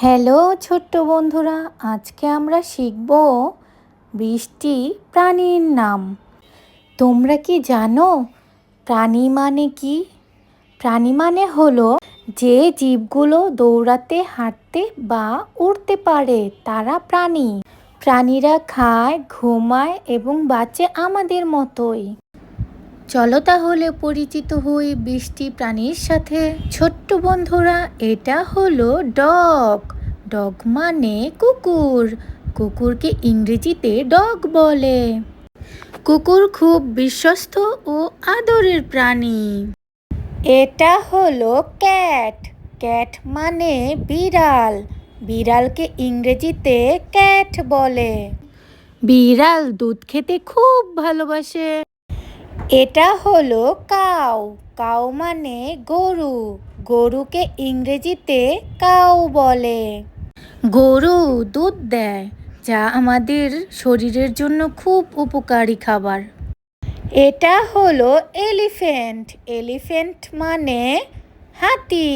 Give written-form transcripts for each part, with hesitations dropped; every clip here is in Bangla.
হ্যালো ছোট্ট বন্ধুরা, আজকে আমরা শিখব 20টি প্রাণীর নাম। তোমরা কি জানো প্রাণী মানে কি? প্রাণী মানে হলো যে জীবগুলো দৌড়াতে, হাঁটতে বা উড়তে পারে তারা প্রাণী। প্রাণীরা খায়, ঘুমায় এবং বাঁচে আমাদের মতোই। চলো তাহলে পরিচিত হই 20টি প্রাণীর সাথে। ছোট্ট বন্ধুরা, এটা হলো ডগ। ডগ মানে কুকুর। কুকুরকে ইংরেজিতে ডগ বলে। কুকুর খুব বিশ্বস্ত ও আদরের প্রাণী। এটা হলো ক্যাট। ক্যাট মানে বিড়াল। বিড়ালকে ইংরেজিতে ক্যাট বলে। বিড়াল দুধ খেতে খুব ভালোবাসে। এটা হলো কাউ। কাউ মানে গরু। গরুকে ইংরেজিতে কাউ বলে। গরু দুধ দেয়, যা আমাদের শরীরের জন্য খুব উপকারী খাবার। এটা হলো এলিফ্যান্ট। এলিফ্যান্ট মানে হাতি।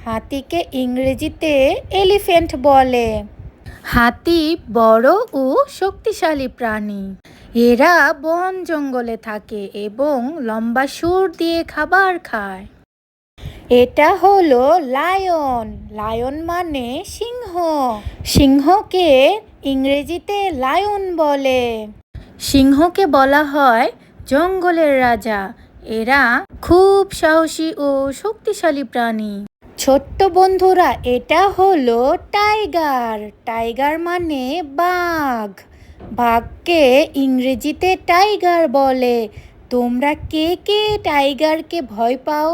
হাতিকে ইংরেজিতে এলিফ্যান্ট বলে। হাতি বড় ও শক্তিশালী প্রাণী। এরা বন জঙ্গলে থাকে এবং লম্বা সুর দিয়ে খাবার খায়। এটা হলো লায়ন। লায়ন মানে সিংহ। সিংহকে ইংরেজিতে লায়ন বলে। সিংহকে বলা হয় জঙ্গলের রাজা। এরা খুব সাহসী ও শক্তিশালী প্রাণী। ছোট্ট বন্ধুরা, এটা হলো টাইগার। টাইগার মানে বাঘ। বাঘকে ইংরেজিতে টাইগার বলে। তোমরা কে কে টাইগারকে ভয় পাও?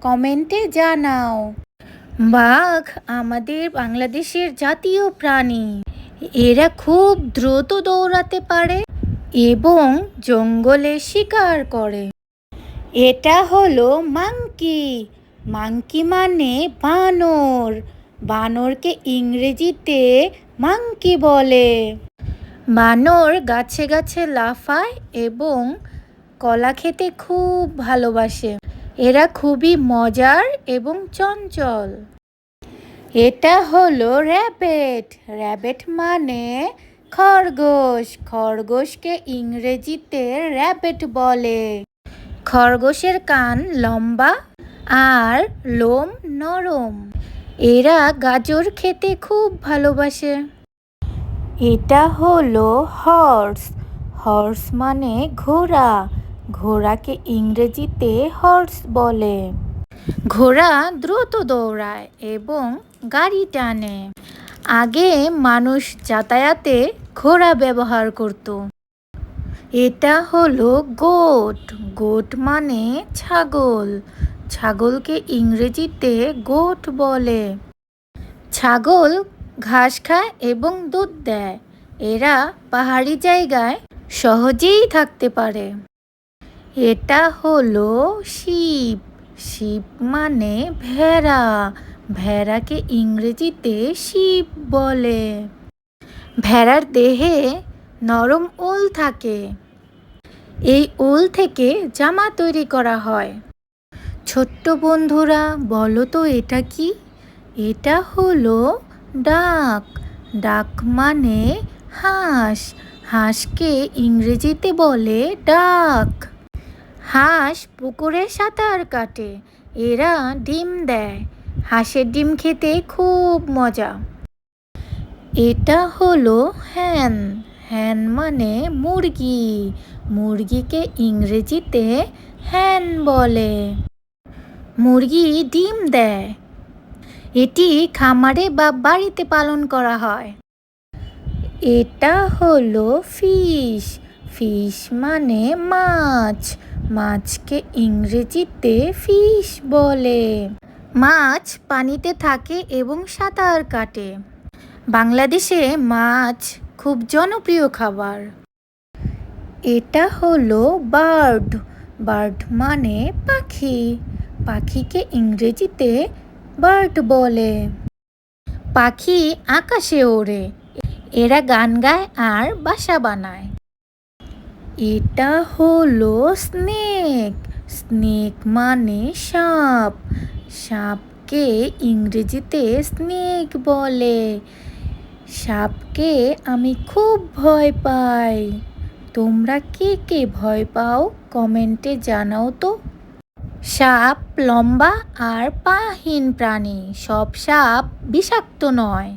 কমেন্টে জানাও। বাঘ আমাদের বাংলাদেশের জাতীয় প্রাণী। এরা খুব দ্রুত দৌড়াতে পারে এবং জঙ্গলে শিকার করে। এটা হলো মাংকি। মাংকি মানে বানর। বানরকে ইংরেজিতে মাংকি বলে। বানর গাছে গাছে লাফায় এবং কলা খেতে খুব ভালোবাসে। এরা খুবই মজার এবং চঞ্চল। এটা হলো র্যাবেট। র্যাবেট মানে খরগোশ। খরগোশকে ইংরেজিতে র্যাবেট বলে। খরগোশের কান লম্বা আর লোম নরম। এরা গাজর খেতে খুব ভালোবাসে। এটা হলো হর্স। হর্স মানে ঘোড়া। ঘোড়াকে ইংরেজিতে হর্স বলে। ঘোড়া দ্রুত দৌড়ায় এবং গাড়ি টানে। আগে মানুষ যাতায়াতে ঘোড়া ব্যবহার করত। এটা হলো গোট। গোট মানে ছাগল। ছাগলকে ইংরেজিতে গোট বলে। ছাগল ঘাস খায় এবং দুধ দেয়। এরা পাহাড়ি জায়গায় সহজেই থাকতে পারে। এটা হলো শিপ। শিপ মানে ভেড়া। ভেড়াকে ইংরেজিতে শিপ বলে। ভেড়ার দেহে নরম উল থাকে। এই উল থেকে জামা তৈরি করা হয়। ছোট্ট বন্ধুরা, বলো তো এটা কি? এটা হলো ডাক। ডাক মানে হাঁস। হাঁসকে ইংরেজিতে বলে ডাক। হাঁস পুকুরে সাঁতার কাটে। এরা ডিম দেয়। হাঁসের ডিম খেতে খুব মজা। এটা হলো হ্যান। হ্যান মানে মুরগি। মুরগিকে ইংরেজিতে হ্যান বলে। মুরগি ডিম দেয়। এটি খামারে বা বাড়িতে পালন করা হয়। এটা হলো ফিশ। ফিশ মানে মাছ। মাছকে ইংরেজিতে ফিশ বলে। মাছ পানিতে থাকে এবং সাঁতার কাটে। বাংলাদেশে মাছ খুব জনপ্রিয় খাবার। এটা হলো বার্ড। বার্ড মানে পাখি। পাখিকে ইংরেজিতে বার্ড বলে। পাখি আকাশে ওড়ে। এরা গান গায় আর বাসা বানায়। এটা হলো স্নেক। স্নেক মানে সাপ। সাপ সাপকে ইংরেজিতে স্নেক বলে। সাপকে আমি খুব ভয় পাই। তোমরা কে কে ভয় পাও কমেন্টে জানাও তো। সাপ লম্বা আর পাহীন প্রাণী, সব সাপ বিষাক্ত নয়।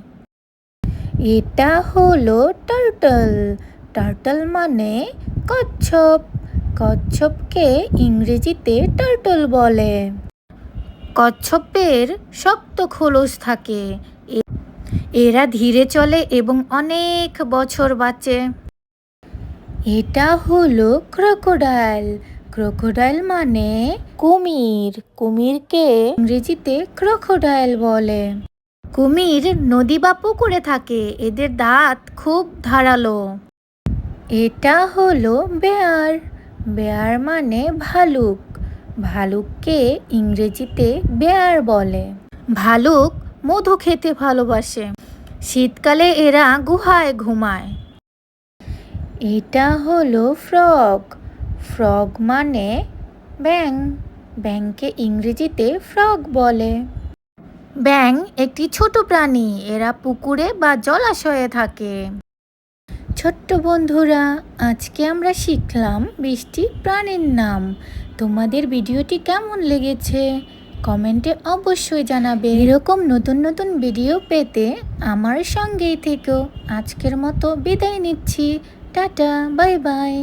এটা হলো টার্টল। টার্টল মানে কচ্ছপ। কচ্ছপকে ইংরেজিতে টার্টল বলে। কচ্ছপের শক্ত খোলস থাকে। এরা ধীরে চলে এবং অনেক বছর বাঁচে। এটা হলো ক্রোকোডাইল। ক্রোকোডাইল মানে কুমির। কুমিরকে ইংরেজিতে ক্রোকোডাইল বলে। কুমির নদী বা পুকুরে থাকে। এদের দাঁত খুব ধারালো। এটা হলো বেয়ার। বেয়ার মানে ভালুক। ভালুককে ইংরেজিতে বেয়ার বলে। ভালুক মধু খেতে ভালোবাসে। শীতকালে এরা গুহায় ঘুমায়। এটা হলো ফ্রগ। ফ্রগ মানে ব্যাঙ। ব্যাঙকে ইংরেজিতে ফ্রগ বলে। ব্যাঙ একটি ছোট প্রাণী। এরা পুকুরে বা জলাশয়ে থাকে। ছোট্ট বন্ধুরা, আজকে আমরা শিখলাম 20টি প্রাণীর নাম। তোমাদের ভিডিওটি কেমন লেগেছে কমেন্টে অবশ্যই জানাবে। এরকম নতুন নতুন ভিডিও পেতে আমার সঙ্গেই থেকো। আজকের মতো বিদায় নিচ্ছি। Tata, bye bye.